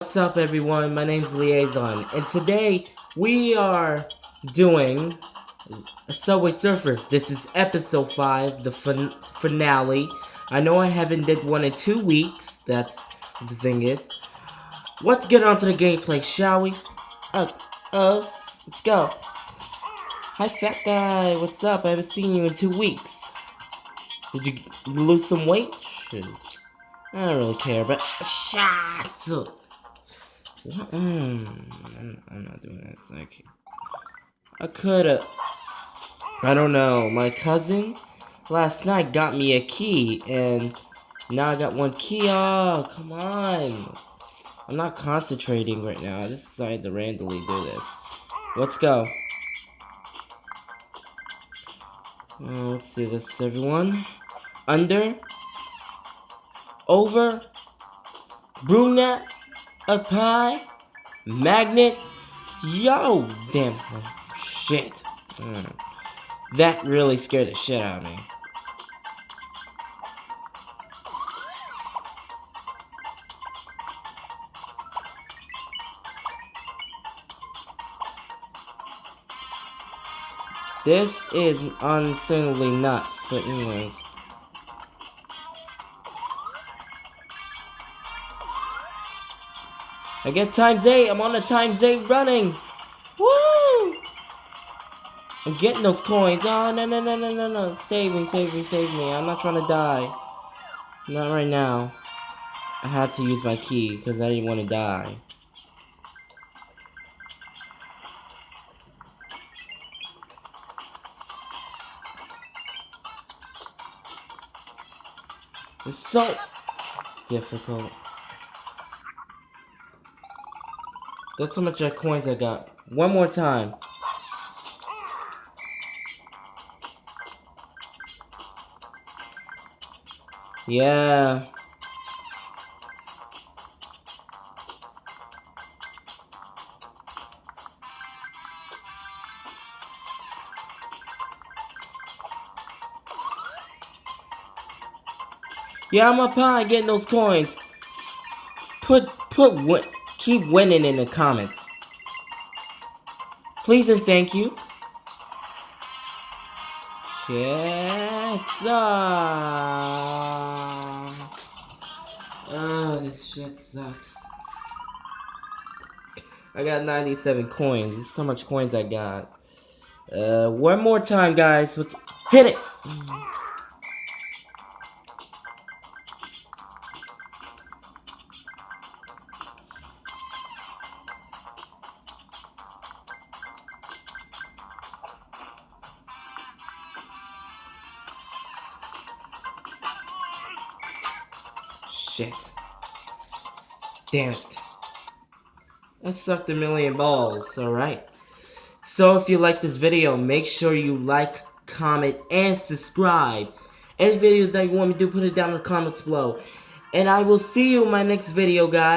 What's up everyone, my name's Liaison, and today we are doing Subway Surfers. This is episode 5, the finale. I know I haven't did one in 2 weeks, that's what the thing is. Let's get on to the gameplay, shall we? Let's go. Hi fat guy, what's up? I haven't seen you in 2 weeks. Did you lose some weight? Shit. I don't really care, but shots. I'm not doing this. I could've. I don't know. My cousin last night got me a key, and now I got one key. Oh, come on. I'm not concentrating right now. I just decided to randomly do this. Let's go. Let's do this, everyone. Under. Over. Brunette. Up high. Magnet. Yo! Damn. Oh, shit. That really scared the shit out of me. This is insanely nuts, but anyways. I get times 8, I'm on a times 8 running! Woo! I'm getting those coins. Oh, no. Save me. I'm not trying to die. Not right now. I had to use my key, because I didn't want to die. It's so difficult. That's how much coins I got. One more time. Yeah. Yeah, I'm up high getting those coins. Keep winning in the comments. Please and thank you. Shit. Oh, this shit sucks. I got 97 coins. This is how much coins I got. One more time, guys. Let's hit it. Shit. Damn it. I sucked a million balls, alright. So if you like this video, make sure you like, comment, and subscribe. Any videos that you want me to do, put it down in the comments below. And I will see you in my next video, guys.